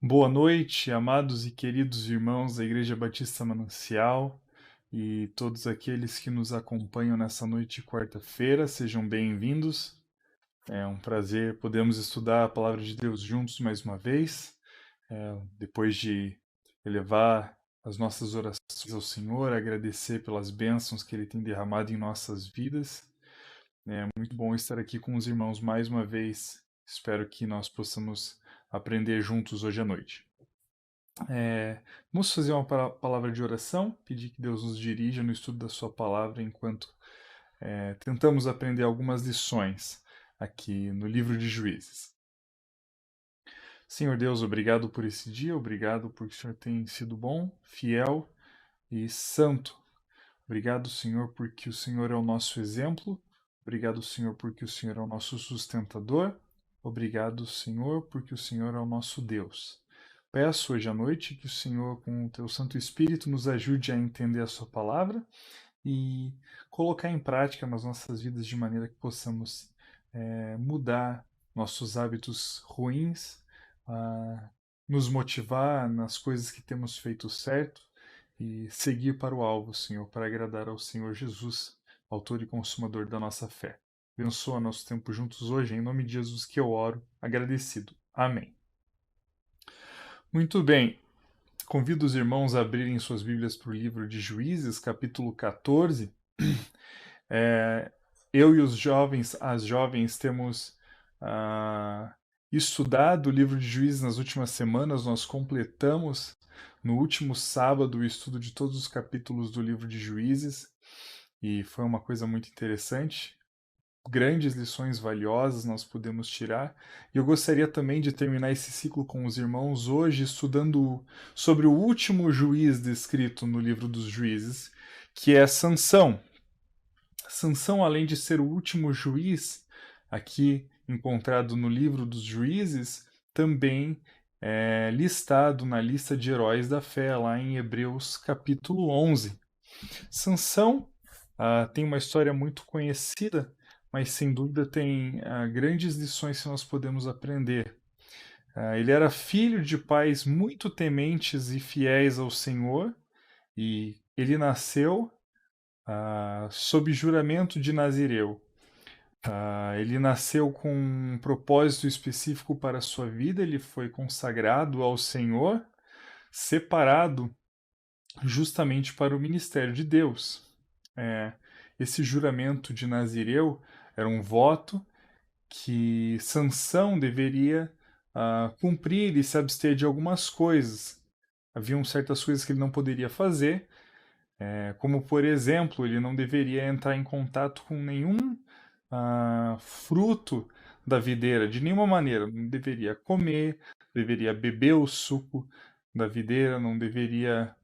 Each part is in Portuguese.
Boa noite, amados e queridos irmãos da Igreja Batista Manancial e todos aqueles que nos acompanham nessa noite de quarta-feira, sejam bem-vindos. É um prazer podermos estudar a Palavra de Deus juntos mais uma vez, depois de elevar as nossas orações ao Senhor, agradecer pelas bênçãos que Ele tem derramado em nossas vidas. É muito bom estar aqui com os irmãos mais uma vez. Espero que nós possamos aprender juntos hoje à noite. Vamos fazer uma palavra de oração, pedir que Deus nos dirija no estudo da Sua palavra enquanto tentamos aprender algumas lições aqui no livro de Juízes. Senhor Deus, obrigado por esse dia, obrigado porque o Senhor tem sido bom, fiel e santo. Obrigado, Senhor, porque o Senhor é o nosso exemplo. Obrigado, Senhor, porque o Senhor é o nosso sustentador. Obrigado, Senhor, porque o Senhor é o nosso Deus. Peço hoje à noite que o Senhor, com o teu Santo Espírito, nos ajude a entender a sua palavra e colocar em prática nas nossas vidas de maneira que possamos mudar nossos hábitos ruins, nos motivar nas coisas que temos feito certo e seguir para o alvo, Senhor, para agradar ao Senhor Jesus, autor e consumador da nossa fé. Abençoa nosso tempo juntos hoje, em nome de Jesus que eu oro, agradecido. Amém. Muito bem, convido os irmãos a abrirem suas Bíblias para o livro de Juízes, capítulo 14. Eu e os jovens, as jovens, temos estudado o livro de Juízes nas últimas semanas. Nós completamos no último sábado o estudo de todos os capítulos do livro de Juízes e foi uma coisa muito interessante. Grandes lições valiosas nós podemos tirar. E eu gostaria também de terminar esse ciclo com os irmãos hoje estudando sobre o último juiz descrito no livro dos Juízes, que é Sansão. Sansão, além de ser o último juiz aqui encontrado no livro dos Juízes, também é listado na lista de heróis da fé, lá em Hebreus capítulo 11. Sansão tem uma história muito conhecida, mas sem dúvida tem grandes lições que nós podemos aprender. Ele era filho de pais muito tementes e fiéis ao Senhor, e ele nasceu sob juramento de Nazireu. Ele nasceu com um propósito específico para a sua vida, ele foi consagrado ao Senhor, separado justamente para o ministério de Deus. Esse juramento de Nazireu era um voto que Sansão deveria cumprir e se abster de algumas coisas. Haviam certas coisas que ele não poderia fazer, como, por exemplo, ele não deveria entrar em contato com nenhum fruto da videira, de nenhuma maneira. Não deveria comer, deveria beber o suco da videira, não deveria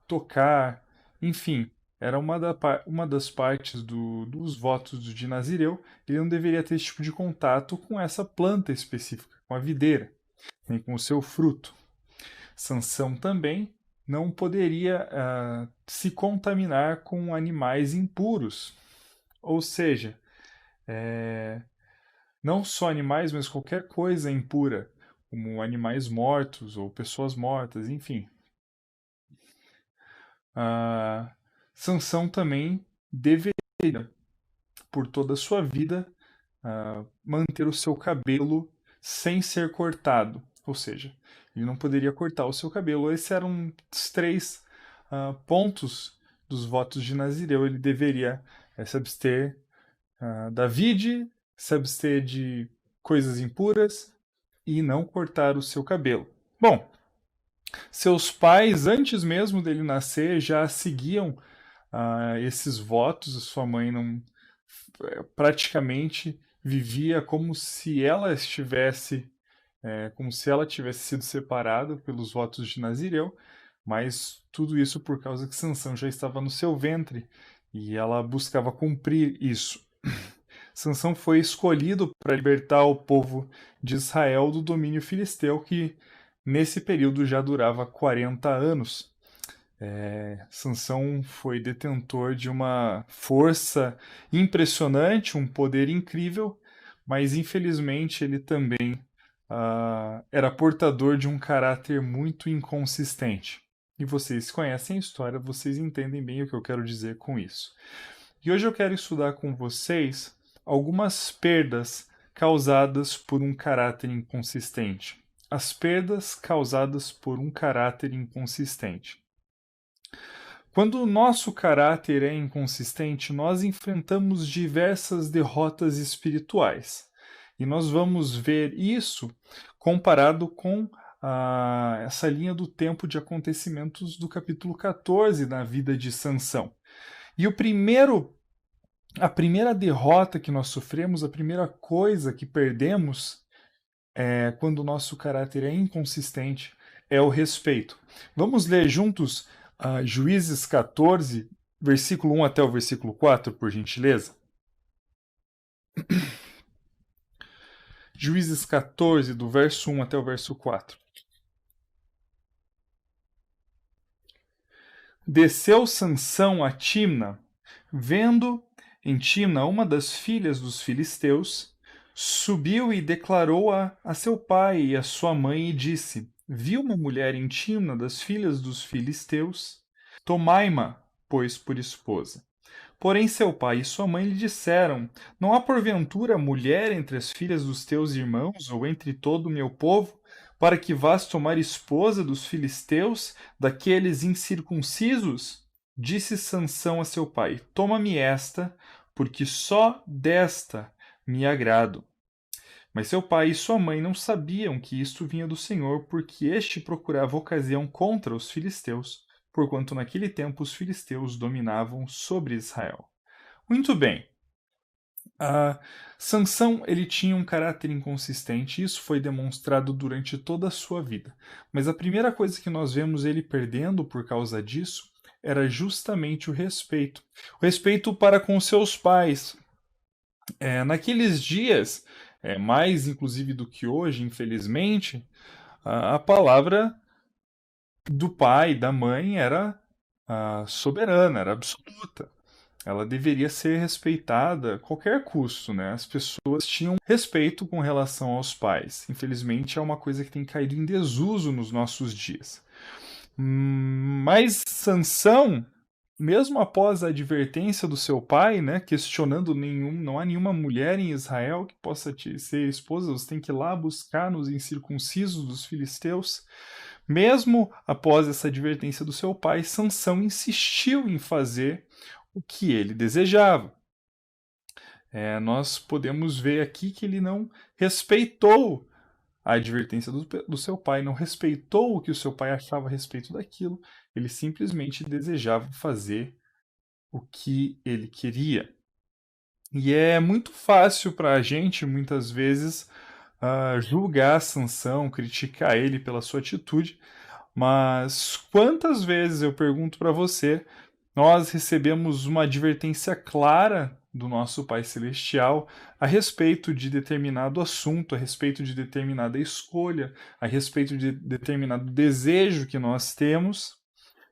tocar, enfim. Era uma das partes dos votos de Nazireu. Ele não deveria ter esse tipo de contato com essa planta específica, com a videira, nem com o seu fruto. Sansão também não poderia se contaminar com animais impuros. Ou seja, não só animais, mas qualquer coisa impura, como animais mortos ou pessoas mortas, enfim. Sansão também deveria, por toda a sua vida, manter o seu cabelo sem ser cortado. Ou seja, ele não poderia cortar o seu cabelo. Esses eram os três pontos dos votos de Nazireu. Ele deveria se abster da vide, se abster de coisas impuras e não cortar o seu cabelo. Bom, seus pais, antes mesmo dele nascer, já seguiam esses votos. Sua mãe não praticamente vivia como se ela estivesse como se ela tivesse sido separada pelos votos de Nazireu, mas tudo isso por causa que Sansão já estava no seu ventre e ela buscava cumprir isso. Sansão foi escolhido para libertar o povo de Israel do domínio filisteu, que nesse período já durava 40 anos. Sansão foi detentor de uma força impressionante, um poder incrível, mas infelizmente ele também era portador de um caráter muito inconsistente. E vocês conhecem a história, vocês entendem bem o que eu quero dizer com isso. E hoje eu quero estudar com vocês algumas perdas causadas por um caráter inconsistente. As perdas causadas por um caráter inconsistente. Quando o nosso caráter é inconsistente, nós enfrentamos diversas derrotas espirituais. E nós vamos ver isso comparado com essa linha do tempo de acontecimentos do capítulo 14 na vida de Sansão. E a primeira derrota que nós sofremos, a primeira coisa que perdemos quando o nosso caráter é inconsistente, é o respeito. Vamos ler juntos Juízes 14, versículo 1 até o versículo 4, por gentileza? Juízes 14, do verso 1 até o verso 4. Desceu Sansão a Timna, vendo em Timna uma das filhas dos filisteus, subiu e declarou-a a seu pai e a sua mãe e disse: Vi uma mulher em Timna das filhas dos filisteus, tomai-ma, pois, por esposa. Porém seu pai e sua mãe lhe disseram: Não há porventura mulher entre as filhas dos teus irmãos ou entre todo o meu povo, para que vás tomar esposa dos filisteus, daqueles incircuncisos? Disse Sansão a seu pai: Toma-me esta, porque só desta me agrado. Mas seu pai e sua mãe não sabiam que isto vinha do Senhor, porque este procurava ocasião contra os filisteus, porquanto naquele tempo os filisteus dominavam sobre Israel. Muito bem. Sansão ele tinha um caráter inconsistente, e isso foi demonstrado durante toda a sua vida. Mas a primeira coisa que nós vemos ele perdendo por causa disso era justamente o respeito. O respeito para com seus pais. Naqueles dias, mais inclusive do que hoje, infelizmente, a palavra do pai e da mãe era soberana, era absoluta. Ela deveria ser respeitada a qualquer custo, né? As pessoas tinham respeito com relação aos pais. Infelizmente, é uma coisa que tem caído em desuso nos nossos dias. Mas Sansão, mesmo após a advertência do seu pai, né, questionando não há nenhuma mulher em Israel que possa te ser esposa, você tem que ir lá buscar nos incircuncisos dos filisteus. Mesmo após essa advertência do seu pai, Sansão insistiu em fazer o que ele desejava. Nós podemos ver aqui que ele não respeitou a advertência do seu pai, não respeitou o que o seu pai achava a respeito daquilo, ele simplesmente desejava fazer o que ele queria. E é muito fácil para a gente, muitas vezes, julgar Sansão, criticar ele pela sua atitude, mas quantas vezes eu pergunto para você, nós recebemos uma advertência clara do nosso Pai Celestial a respeito de determinado assunto, a respeito de determinada escolha, a respeito de determinado desejo que nós temos,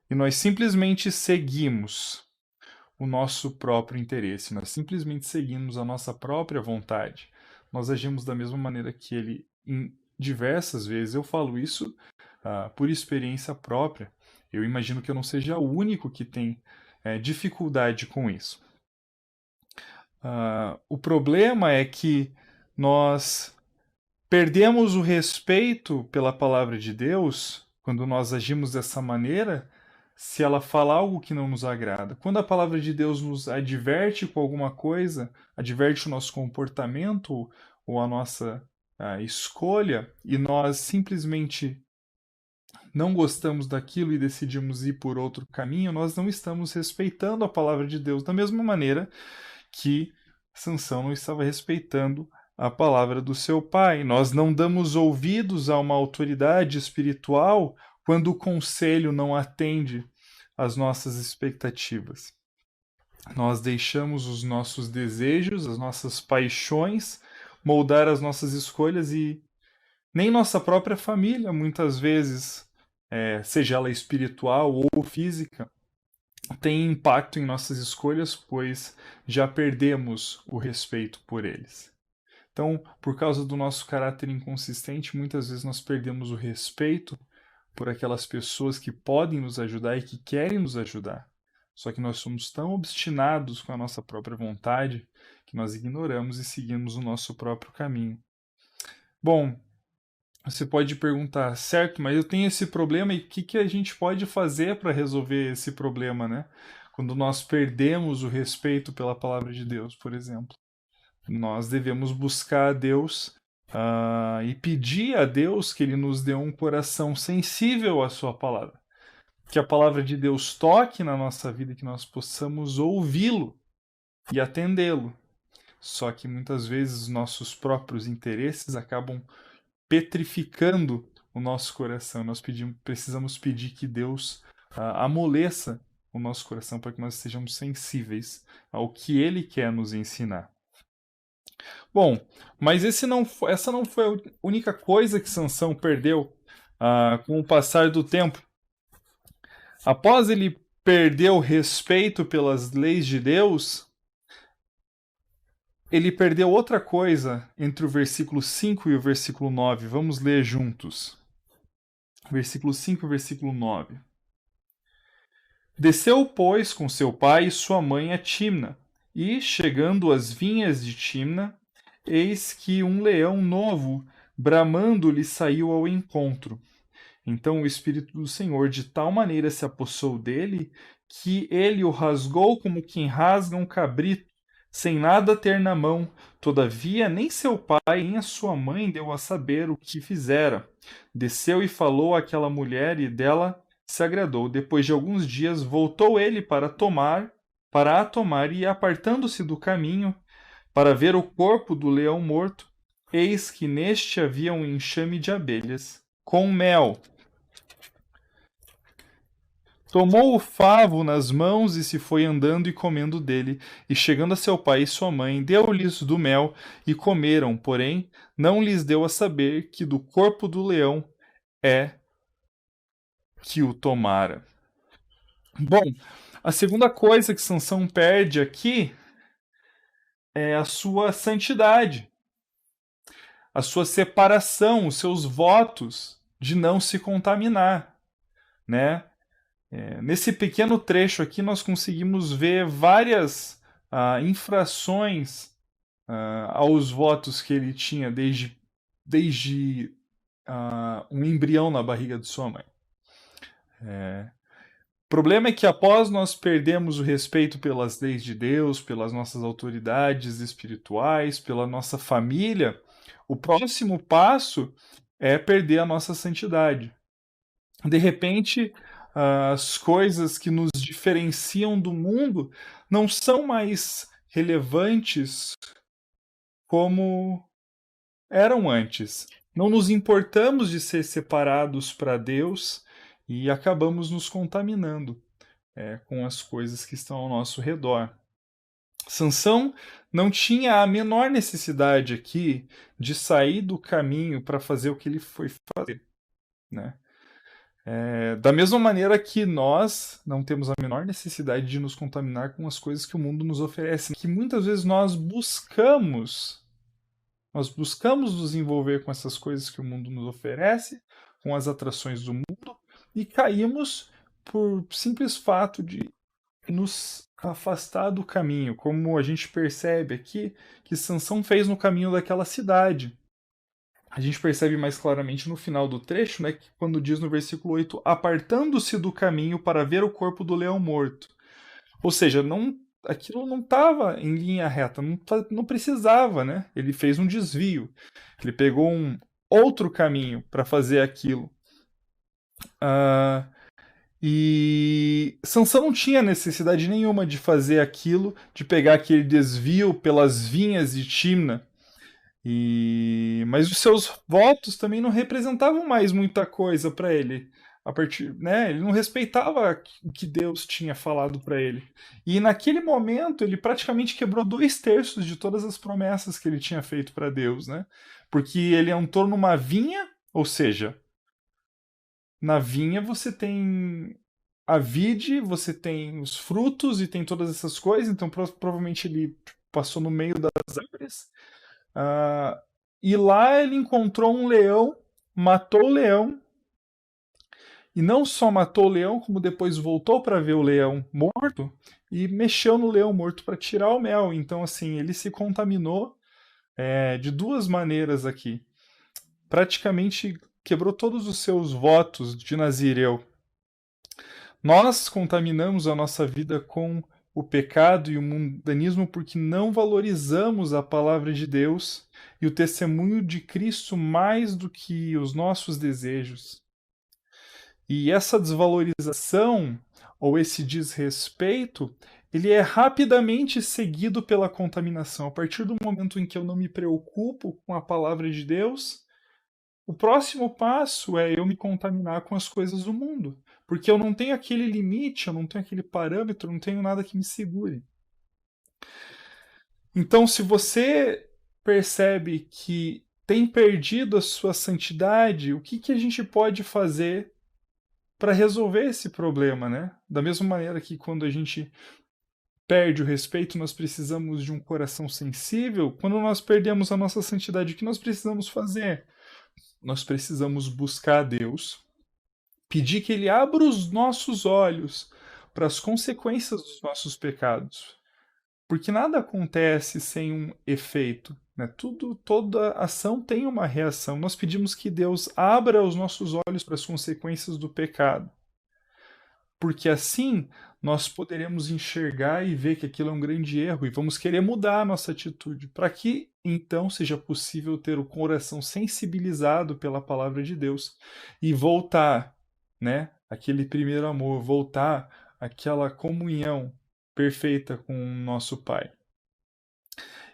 e nós simplesmente seguimos o nosso próprio interesse, nós simplesmente seguimos a nossa própria vontade. Nós agimos da mesma maneira que ele, em diversas vezes. Eu falo isso por experiência própria. Eu imagino que eu não seja o único que tem dificuldade com isso. O problema é que nós perdemos o respeito pela palavra de Deus quando nós agimos dessa maneira, se ela fala algo que não nos agrada. Quando a palavra de Deus nos adverte com alguma coisa, adverte o nosso comportamento ou a nossa escolha, e nós simplesmente não gostamos daquilo e decidimos ir por outro caminho, nós não estamos respeitando a palavra de Deus da mesma maneira que Sansão não estava respeitando a palavra do seu pai. Nós não damos ouvidos a uma autoridade espiritual quando o conselho não atende às nossas expectativas. Nós deixamos os nossos desejos, as nossas paixões moldar as nossas escolhas, e nem nossa própria família, muitas vezes, seja ela espiritual ou física, tem impacto em nossas escolhas, pois já perdemos o respeito por eles. Então, por causa do nosso caráter inconsistente, muitas vezes nós perdemos o respeito por aquelas pessoas que podem nos ajudar e que querem nos ajudar. Só que nós somos tão obstinados com a nossa própria vontade que nós ignoramos e seguimos o nosso próprio caminho. Bom, você pode perguntar, certo, mas eu tenho esse problema e o que a gente pode fazer para resolver esse problema, né? Quando nós perdemos o respeito pela palavra de Deus, por exemplo. Nós devemos buscar a Deus e pedir a Deus que Ele nos dê um coração sensível à Sua palavra. Que a palavra de Deus toque na nossa vida e que nós possamos ouvi-lo e atendê-lo. Só que muitas vezes nossos próprios interesses acabam petrificando o nosso coração. Nós precisamos pedir que Deus amoleça o nosso coração para que nós sejamos sensíveis ao que Ele quer nos ensinar. Bom, mas essa não foi a única coisa que Sansão perdeu com o passar do tempo. Após ele perder o respeito pelas leis de Deus, ele perdeu outra coisa entre o versículo 5 e o versículo 9. Vamos ler juntos. Versículo 5 e versículo 9. Desceu, pois, com seu pai e sua mãe a Timna, e, chegando às vinhas de Timna, eis que um leão novo, bramando, lhe saiu ao encontro. Então o Espírito do Senhor de tal maneira se apossou dele, que ele o rasgou como quem rasga um cabrito, sem nada ter na mão. Todavia nem seu pai nem a sua mãe deu a saber o que fizera. Desceu e falou àquela mulher, e dela se agradou. Depois de alguns dias voltou ele para a tomar, e apartando-se do caminho, para ver o corpo do leão morto, eis que neste havia um enxame de abelhas, com mel. Tomou o favo nas mãos e se foi andando e comendo dele. E chegando a seu pai e sua mãe, deu-lhes do mel e comeram, porém não lhes deu a saber que do corpo do leão é que o tomara. Bom, a segunda coisa que Sansão perde aqui é a sua santidade, a sua separação, os seus votos de não se contaminar, né? Nesse pequeno trecho aqui nós conseguimos ver várias infrações aos votos que ele tinha desde um embrião na barriga de sua mãe. O problema é que após nós perdemos o respeito pelas leis de Deus, pelas nossas autoridades espirituais, pela nossa família, o próximo passo é perder a nossa santidade. De repente, as coisas que nos diferenciam do mundo não são mais relevantes como eram antes. Não nos importamos de ser separados para Deus e acabamos nos contaminando com as coisas que estão ao nosso redor. Sansão não tinha a menor necessidade aqui de sair do caminho para fazer o que ele foi fazer, né? Da mesma maneira que nós não temos a menor necessidade de nos contaminar com as coisas que o mundo nos oferece, que muitas vezes nós buscamos nos envolver com essas coisas que o mundo nos oferece, com as atrações do mundo, e caímos por simples fato de nos afastar do caminho, como a gente percebe aqui que Sansão fez no caminho daquela cidade. A gente percebe mais claramente no final do trecho, né, que quando diz no versículo 8, apartando-se do caminho para ver o corpo do leão morto. Ou seja, aquilo não estava em linha reta, não precisava, né? Ele fez um desvio. Ele pegou um outro caminho para fazer aquilo. E Sansão não tinha necessidade nenhuma de fazer aquilo, de pegar aquele desvio pelas vinhas de Timna. Mas os seus votos também não representavam mais muita coisa para ele. Ele não respeitava o que Deus tinha falado para ele. E naquele momento ele praticamente quebrou 2/3 de todas as promessas que ele tinha feito para Deus, né? Porque ele entrou numa vinha, ou seja, na vinha você tem a vide, você tem os frutos e tem todas essas coisas, então provavelmente ele passou no meio das árvores. Ah, e lá ele encontrou um leão, matou o leão, e não só matou o leão, como depois voltou para ver o leão morto e mexeu no leão morto para tirar o mel. Então, assim, ele se contaminou de duas maneiras aqui. Praticamente quebrou todos os seus votos de Nazireu. Nós contaminamos a nossa vida com o pecado e o mundanismo porque não valorizamos a palavra de Deus e o testemunho de Cristo mais do que os nossos desejos. E essa desvalorização ou esse desrespeito, ele é rapidamente seguido pela contaminação. A partir do momento em que eu não me preocupo com a palavra de Deus, o próximo passo é eu me contaminar com as coisas do mundo, porque eu não tenho aquele limite, eu não tenho aquele parâmetro, eu não tenho nada que me segure. Então, se você percebe que tem perdido a sua santidade, o que, que a gente pode fazer para resolver esse problema, né? Da mesma maneira que quando a gente perde o respeito, nós precisamos de um coração sensível. Quando nós perdemos a nossa santidade, o que nós precisamos fazer? Nós precisamos buscar a Deus, pedir que Ele abra os nossos olhos para as consequências dos nossos pecados. Porque nada acontece sem um efeito. Né? Toda ação tem uma reação. Nós pedimos que Deus abra os nossos olhos para as consequências do pecado. Porque assim nós poderemos enxergar e ver que aquilo é um grande erro e vamos querer mudar a nossa atitude, para que então seja possível ter o coração sensibilizado pela palavra de Deus e voltar, né, aquele primeiro amor, voltar àquela comunhão perfeita com o nosso Pai.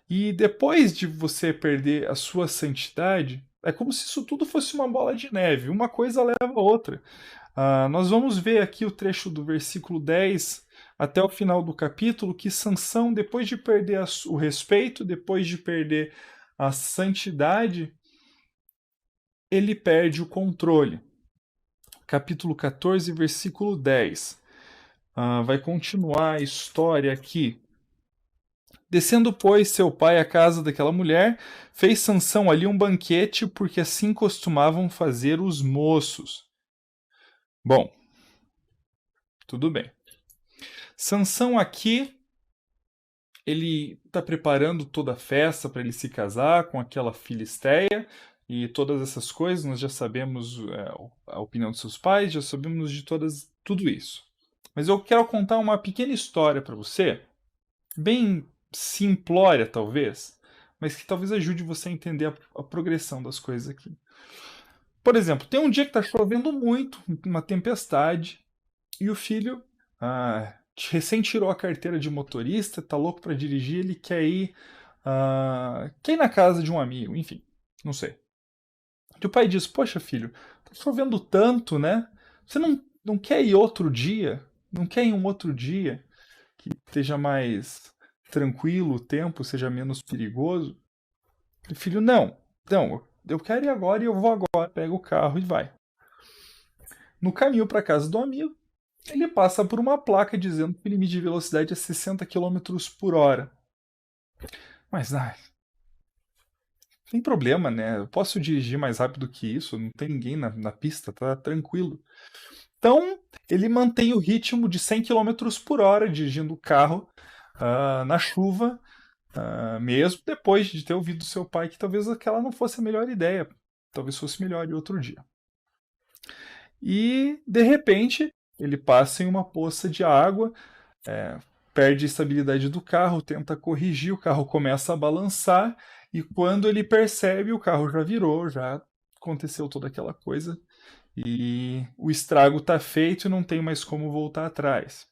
E depois de você perder a sua santidade, é como se isso tudo fosse uma bola de neve, uma coisa leva a outra. Nós vamos ver aqui o trecho do versículo 10 até o final do capítulo que Sansão, depois de perder o respeito, depois de perder a santidade, ele perde o controle. Capítulo 14, versículo 10. Vai continuar a história aqui. Descendo, pois, seu pai à casa daquela mulher, fez Sansão ali um banquete, porque assim costumavam fazer os moços. Bom, tudo bem. Sansão aqui, ele está preparando toda a festa para ele se casar com aquela filisteia e todas essas coisas. Nós já sabemos a opinião dos seus pais, já sabemos de tudo isso. Mas eu quero contar uma pequena história para você, bem simplória talvez, mas que talvez ajude você a entender a progressão das coisas aqui. Por exemplo, tem um dia que está chovendo muito, uma tempestade, e o filho recém tirou a carteira de motorista, tá louco para dirigir, ele quer ir na casa de um amigo, enfim, não sei. E o pai diz: Poxa, filho, tá chovendo tanto, né? Você não quer ir outro dia? Não quer ir um outro dia que esteja mais tranquilo, o tempo seja menos perigoso? E o filho: Não, eu quero ir agora e eu vou agora. Pega o carro e vai. No caminho para casa do amigo, ele passa por uma placa dizendo que o limite de velocidade é 60 km por hora. Mas, tem problema, né? Eu posso dirigir mais rápido que isso, não tem ninguém na pista, tá tranquilo. Então, ele mantém o ritmo de 100 km por hora dirigindo o carro na chuva, mesmo depois de ter ouvido seu pai que talvez aquela não fosse a melhor ideia. Talvez fosse melhor em outro dia. E, de repente, ele passa em uma poça de água, perde a estabilidade do carro, tenta corrigir, o carro começa a balançar e quando ele percebe, o carro já virou, já aconteceu toda aquela coisa e o estrago está feito e não tem mais como voltar atrás.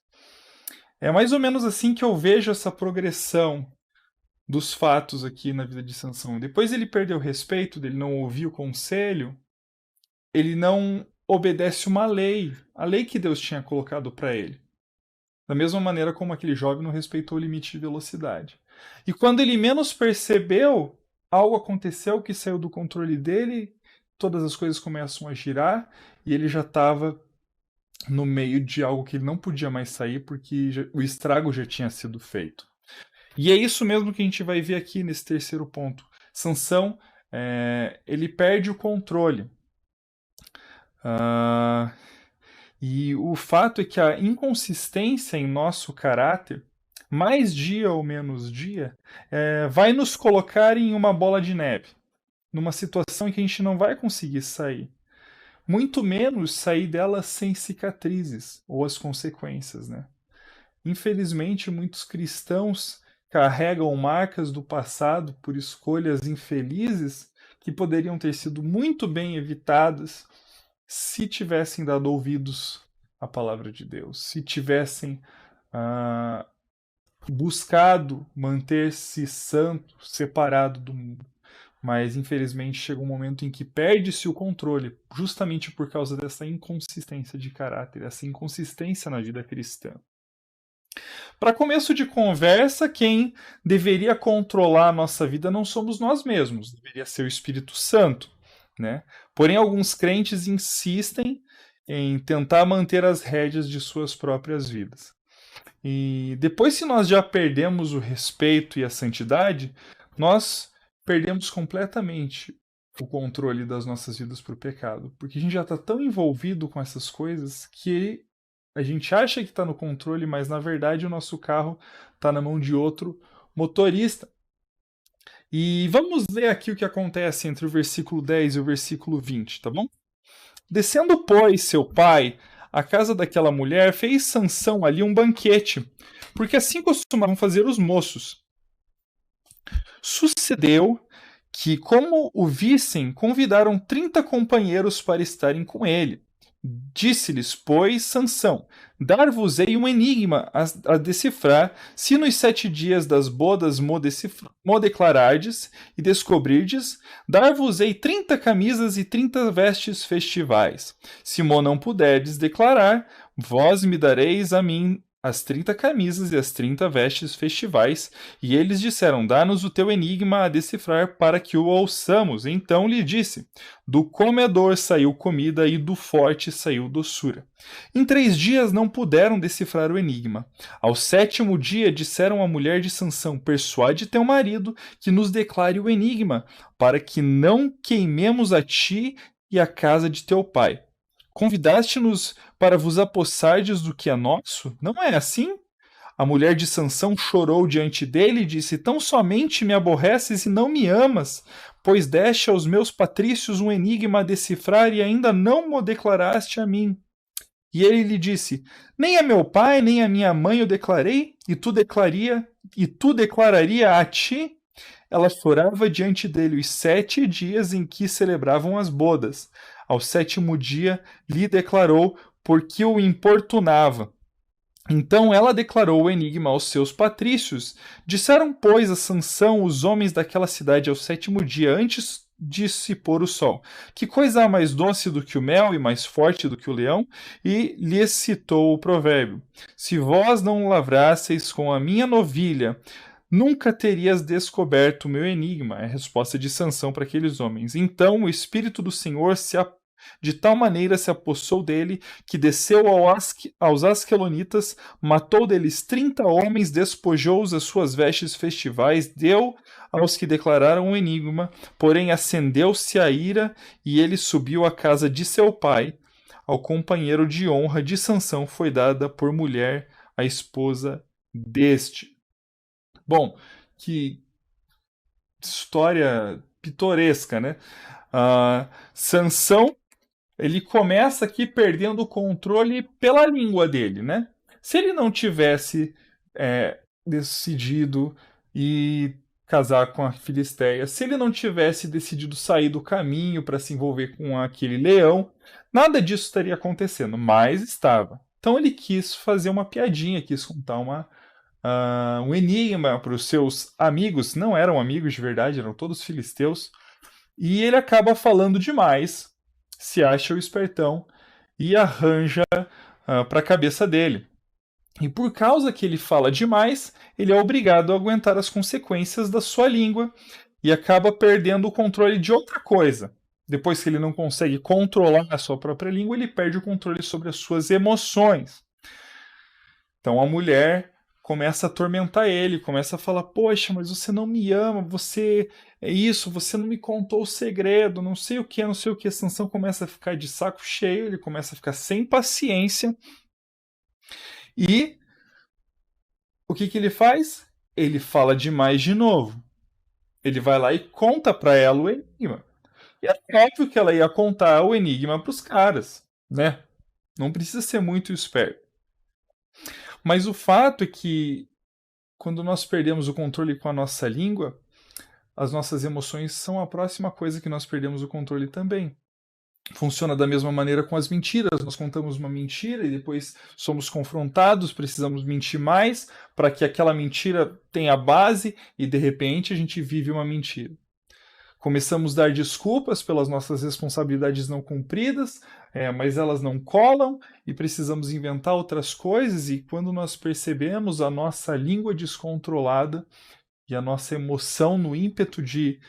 É mais ou menos assim que eu vejo essa progressão dos fatos aqui na vida de Sansão. Depois ele perdeu o respeito, ele não ouviu o conselho, ele não obedece uma lei, a lei que Deus tinha colocado para ele. Da mesma maneira como aquele jovem não respeitou o limite de velocidade. E quando ele menos percebeu, algo aconteceu que saiu do controle dele, todas as coisas começam a girar e ele já estava no meio de algo que ele não podia mais sair porque o estrago já tinha sido feito. E é isso mesmo que a gente vai ver aqui nesse terceiro ponto. Sansão, ele perde o controle. E o fato é que a inconsistência em nosso caráter, mais dia ou menos dia, vai nos colocar em uma bola de neve, numa situação em que a gente não vai conseguir sair. Muito menos sair dela sem cicatrizes ou as consequências, né? Infelizmente, muitos cristãos carregam marcas do passado por escolhas infelizes que poderiam ter sido muito bem evitadas se tivessem dado ouvidos à palavra de Deus, se tivessem buscado manter-se santo, separado do mundo. Mas infelizmente chega um momento em que perde-se o controle, justamente por causa dessa inconsistência de caráter, essa inconsistência na vida cristã. Para começo de conversa, quem deveria controlar a nossa vida não somos nós mesmos, deveria ser o Espírito Santo, né? Porém, alguns crentes insistem em tentar manter as rédeas de suas próprias vidas. E depois, se nós já perdemos o respeito e a santidade, nós perdemos completamente o controle das nossas vidas para o pecado, porque a gente já está tão envolvido com essas coisas que a gente acha que está no controle, mas na verdade o nosso carro está na mão de outro motorista. E vamos ler aqui o que acontece entre o versículo 10 e o versículo 20, tá bom? Descendo, pois, seu pai à casa daquela mulher, fez Sansão ali um banquete, porque assim costumavam fazer os moços. Sucedeu que, como o vissem, convidaram 30 companheiros para estarem com ele. Disse-lhes, pois, Sansão: dar-vos-ei um enigma a decifrar, se nos 7 dias das bodas mo declarardes e descobrirdes, dar-vos-ei 30 camisas e 30 vestes festivais. Se mo não puderdes declarar, vós me dareis a mim as 30 camisas e as 30 vestes festivais. E eles disseram, dá-nos o teu enigma a decifrar para que o ouçamos. Então lhe disse, do comedor saiu comida e do forte saiu doçura. Em 3 dias não puderam decifrar o enigma. Ao 7º dia disseram à mulher de Sansão, persuade teu marido que nos declare o enigma, para que não queimemos a ti e a casa de teu pai. Convidaste-nos para vos apossardes do que é nosso? Não é assim? A mulher de Sansão chorou diante dele e disse, tão somente me aborreces e não me amas, pois deste aos meus patrícios um enigma a decifrar e ainda não mo declaraste a mim. E ele lhe disse, nem a meu pai, nem a minha mãe eu declarei, e tu declararia a ti? Ela chorava diante dele os 7 dias em que celebravam as bodas. Ao 7º dia lhe declarou, porque o importunava. Então ela declarou o enigma aos seus patrícios. Disseram, pois, a Sansão os homens daquela cidade ao 7º dia, antes de se pôr o sol. Que coisa há mais doce do que o mel e mais forte do que o leão? E lhes citou o provérbio. Se vós não lavrasseis com a minha novilha, nunca terias descoberto o meu enigma. É a resposta de Sansão para aqueles homens. Então o Espírito do Senhor de tal maneira se apossou dele, que desceu aos asquelonitas, matou deles 30 homens, despojou-os as suas vestes festivais, deu aos que declararam o enigma, porém acendeu-se a ira, e ele subiu à casa de seu pai. Ao companheiro de honra de Sansão foi dada por mulher a esposa deste. Bom, que história pitoresca, né? Sansão, ele começa aqui perdendo o controle pela língua dele, né? Se ele não tivesse decidido e casar com a Filisteia, se ele não tivesse decidido sair do caminho para se envolver com aquele leão, nada disso estaria acontecendo, mas estava. Então ele quis fazer uma piadinha, quis contar um enigma para os seus amigos, não eram amigos de verdade, eram todos filisteus, e ele acaba falando demais, se acha o espertão e arranja para a cabeça dele. E por causa que ele fala demais, ele é obrigado a aguentar as consequências da sua língua e acaba perdendo o controle de outra coisa. Depois que ele não consegue controlar a sua própria língua, ele perde o controle sobre as suas emoções. Então a mulher começa a atormentar ele, começa a falar, poxa, mas você não me ama, você é isso, você não me contou o segredo, não sei o que, não sei o que. Sansão começa a ficar de saco cheio, ele começa a ficar sem paciência. E o que que ele faz? Ele fala demais de novo. Ele vai lá e conta para ela o enigma. E é óbvio que ela ia contar o enigma para os caras, né? Não precisa ser muito esperto. Mas o fato é que quando nós perdemos o controle com a nossa língua, as nossas emoções são a próxima coisa que nós perdemos o controle também. Funciona da mesma maneira com as mentiras. Nós contamos uma mentira e depois somos confrontados, precisamos mentir mais para que aquela mentira tenha base e de repente a gente vive uma mentira. Começamos a dar desculpas pelas nossas responsabilidades não cumpridas, mas elas não colam e precisamos inventar outras coisas. E quando nós percebemos a nossa língua descontrolada e a nossa emoção no ímpeto de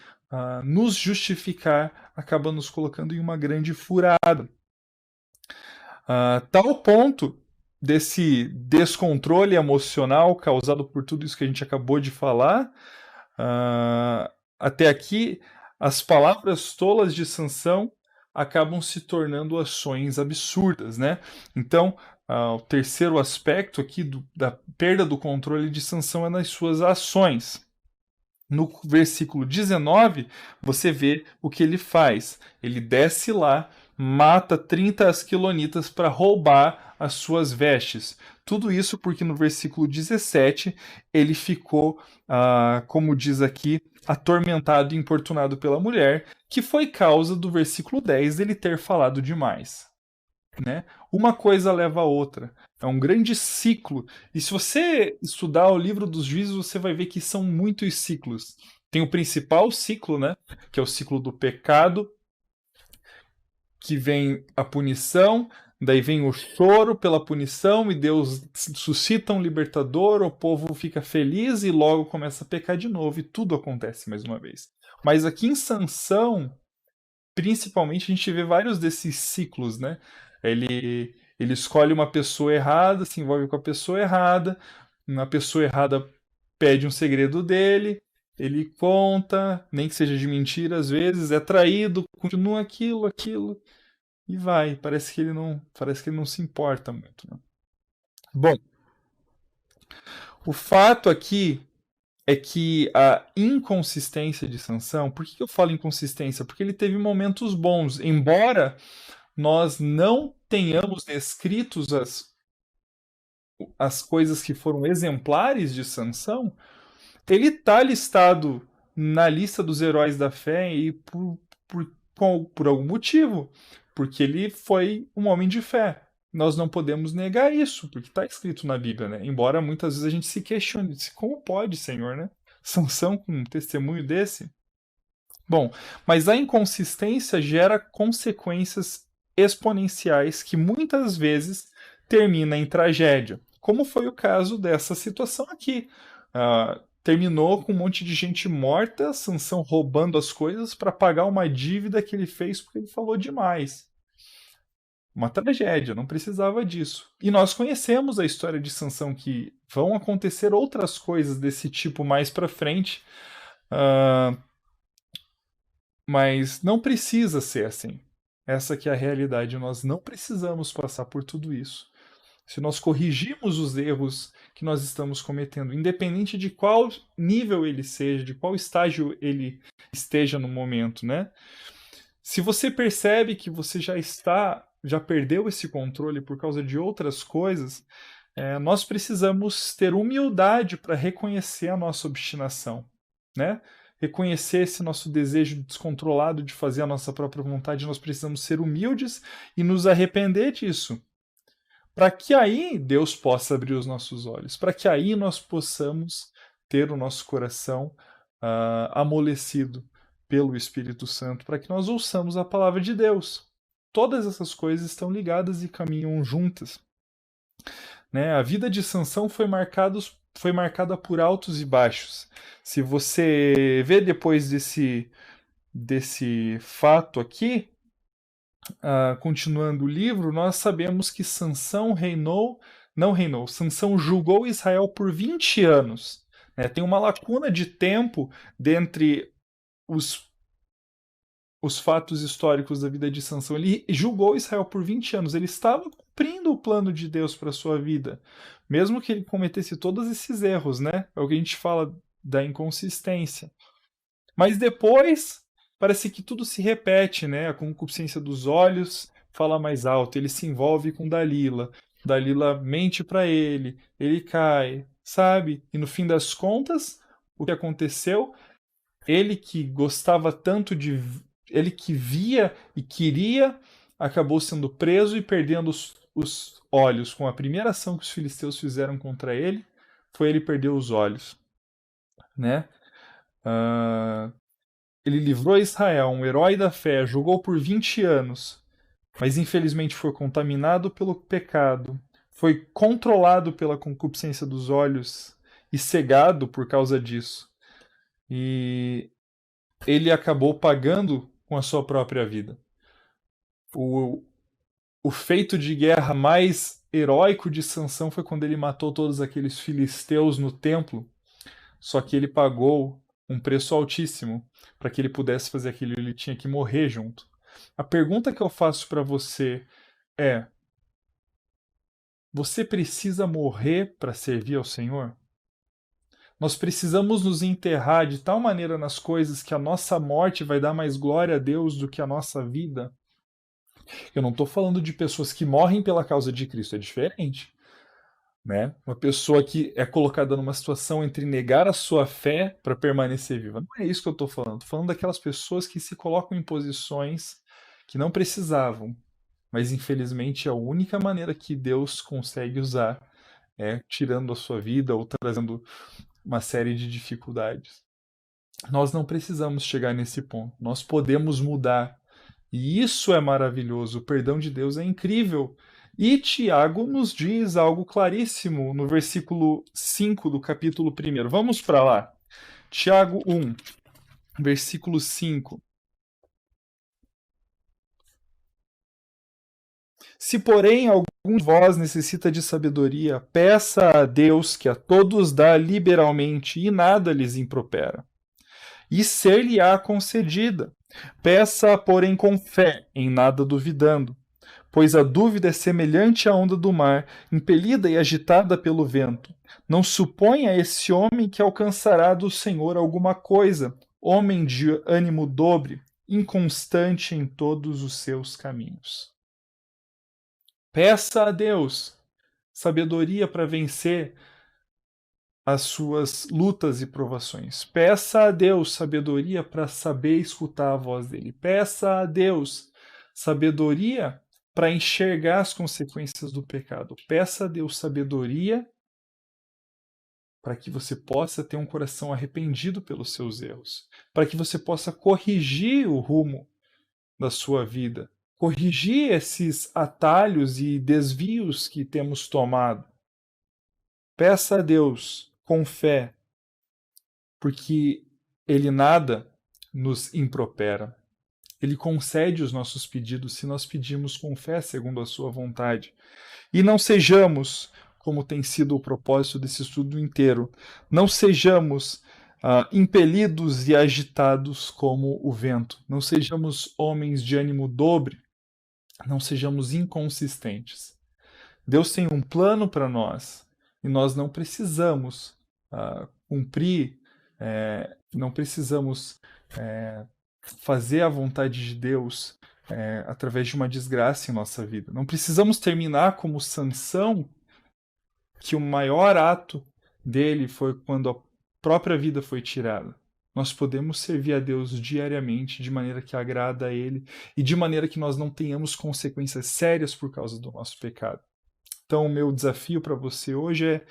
nos justificar, acaba nos colocando em uma grande furada. Tal ponto desse descontrole emocional causado por tudo isso que a gente acabou de falar, até aqui, as palavras tolas de Sansão acabam se tornando ações absurdas, né? Então, o terceiro aspecto aqui da perda do controle de Sansão é nas suas ações. No versículo 19, você vê o que ele faz. Ele desce lá, mata 30 asquilonitas para roubar as suas vestes. Tudo isso porque no versículo 17 ele ficou, como diz aqui, atormentado e importunado pela mulher, que foi causa do versículo 10 dele ter falado demais. Né? Uma coisa leva a outra. É um grande ciclo. E se você estudar o livro dos juízes, você vai ver que são muitos ciclos. Tem o principal ciclo, né? Que é o ciclo do pecado, que vem a punição, daí vem o choro pela punição, e Deus suscita um libertador, o povo fica feliz e logo começa a pecar de novo, e tudo acontece mais uma vez. Mas aqui em Sansão, principalmente, a gente vê vários desses ciclos, né? Ele escolhe uma pessoa errada, se envolve com a pessoa errada pede um segredo dele, ele conta, nem que seja de mentira às vezes, é traído, continua aquilo, e vai. Parece que ele não se importa muito. Né? Bom, o fato aqui é que a inconsistência de Sansão, por que eu falo inconsistência? Porque ele teve momentos bons, embora nós não tenhamos descritos as coisas que foram exemplares de Sansão, ele está listado na lista dos heróis da fé e por algum motivo, porque ele foi um homem de fé. Nós não podemos negar isso, porque está escrito na Bíblia, né? Embora muitas vezes a gente se questione, como pode, Senhor, né? Sansão com um testemunho desse? Bom, mas a inconsistência gera consequências exponenciais que muitas vezes termina em tragédia, como foi o caso dessa situação aqui. Terminou com um monte de gente morta, Sansão roubando as coisas para pagar uma dívida que ele fez porque ele falou demais. Uma tragédia, não precisava disso. E nós conhecemos a história de Sansão, que vão acontecer outras coisas desse tipo mais para frente. Mas não precisa ser assim. Essa que é a realidade. Nós não precisamos passar por tudo isso. Se nós corrigirmos os erros que nós estamos cometendo, independente de qual nível ele seja, de qual estágio ele esteja no momento, né? Se você percebe que você já perdeu esse controle por causa de outras coisas, nós precisamos ter humildade para reconhecer a nossa obstinação, né? Reconhecer esse nosso desejo descontrolado de fazer a nossa própria vontade, nós precisamos ser humildes e nos arrepender disso. Para que aí Deus possa abrir os nossos olhos, para que aí nós possamos ter o nosso coração amolecido pelo Espírito Santo, para que nós ouçamos a palavra de Deus. Todas essas coisas estão ligadas e caminham juntas. Né? A vida de Sansão foi marcada por altos e baixos. Se você vê depois desse fato aqui, continuando o livro, nós sabemos que Sansão Sansão julgou Israel por 20 anos. Né? Tem uma lacuna de tempo dentre os, os fatos históricos da vida de Sansão. Ele julgou Israel por 20 anos. Ele estava cumprindo o plano de Deus para sua vida. Mesmo que ele cometesse todos esses erros, né? É o que a gente fala da inconsistência. Mas depois, parece que tudo se repete, né? A concupiscência dos olhos fala mais alto. Ele se envolve com Dalila. Dalila mente para ele cai, sabe? E no fim das contas, o que aconteceu? Ele que gostava tanto de. Ele que via e queria, acabou sendo preso e perdendo os olhos. Com a primeira ação que os filisteus fizeram contra ele, foi ele perder os olhos, né? Uh, ele livrou Israel, um herói da fé, jogou por 20 anos, mas infelizmente foi contaminado pelo pecado, foi controlado pela concupiscência dos olhos e cegado por causa disso. E ele acabou pagando com a sua própria vida. O feito de guerra mais heróico de Sansão foi quando ele matou todos aqueles filisteus no templo, só que ele pagou um preço altíssimo para que ele pudesse fazer aquilo, ele tinha que morrer junto. A pergunta que eu faço para você é: você precisa morrer para servir ao Senhor? Nós precisamos nos enterrar de tal maneira nas coisas que a nossa morte vai dar mais glória a Deus do que a nossa vida? Eu não estou falando de pessoas que morrem pela causa de Cristo, é diferente. Né? Uma pessoa que é colocada numa situação entre negar a sua fé para permanecer viva. Não é isso que eu estou falando. Estou falando daquelas pessoas que se colocam em posições que não precisavam, mas infelizmente a única maneira que Deus consegue usar é tirando a sua vida ou trazendo uma série de dificuldades. Nós não precisamos chegar nesse ponto. Nós podemos mudar. E isso é maravilhoso. O perdão de Deus é incrível. E Tiago nos diz algo claríssimo no versículo 5 do capítulo 1. Vamos para lá. Tiago 1, versículo 5. Se, porém, algum de vós necessita de sabedoria, peça a Deus que a todos dá liberalmente e nada lhes impropera. E ser-lhe-á concedida. Peça, porém, com fé, em nada duvidando. Pois a dúvida é semelhante à onda do mar, impelida e agitada pelo vento. Não suponha esse homem que alcançará do Senhor alguma coisa, homem de ânimo dobre, inconstante em todos os seus caminhos. Peça a Deus sabedoria para vencer as suas lutas e provações. Peça a Deus sabedoria para saber escutar a voz dele. Peça a Deus sabedoria para enxergar as consequências do pecado. Peça a Deus sabedoria para que você possa ter um coração arrependido pelos seus erros, para que você possa corrigir o rumo da sua vida, corrigir esses atalhos e desvios que temos tomado. Peça a Deus com fé, porque Ele nada nos impropera. Ele concede os nossos pedidos se nós pedirmos com fé segundo a sua vontade. E não sejamos, como tem sido o propósito desse estudo inteiro, não sejamos impelidos e agitados como o vento. Não sejamos homens de ânimo dobre. Não sejamos inconsistentes. Deus tem um plano para nós e nós não precisamos cumprir, não precisamos fazer a vontade de Deus através de uma desgraça em nossa vida. Não precisamos terminar como Sansão, que o maior ato dele foi quando a própria vida foi tirada. Nós podemos servir a Deus diariamente de maneira que agrada a Ele e de maneira que nós não tenhamos consequências sérias por causa do nosso pecado. Então, o meu desafio para você hoje é: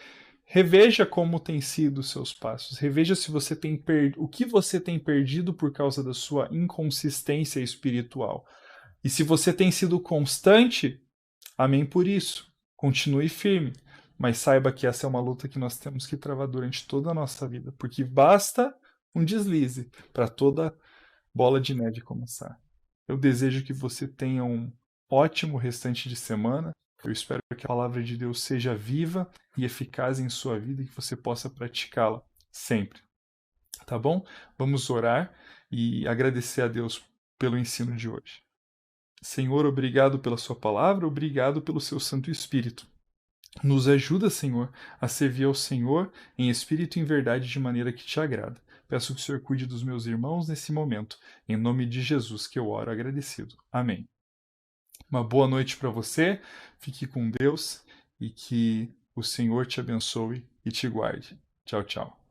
reveja como têm sido os seus passos. Reveja se você tem o que você tem perdido por causa da sua inconsistência espiritual. E se você tem sido constante, amém por isso. Continue firme. Mas saiba que essa é uma luta que nós temos que travar durante toda a nossa vida. Porque basta um deslize para toda bola de neve começar. Eu desejo que você tenha um ótimo restante de semana. Eu espero que a palavra de Deus seja viva e eficaz em sua vida e que você possa praticá-la sempre. Tá bom? Vamos orar e agradecer a Deus pelo ensino de hoje. Senhor, obrigado pela sua palavra, obrigado pelo seu Santo Espírito. Nos ajuda, Senhor, a servir ao Senhor em espírito e em verdade de maneira que te agrada. Peço que o Senhor cuide dos meus irmãos nesse momento. Em nome de Jesus que eu oro agradecido. Amém. Uma boa noite para você, fique com Deus e que o Senhor te abençoe e te guarde. Tchau, tchau.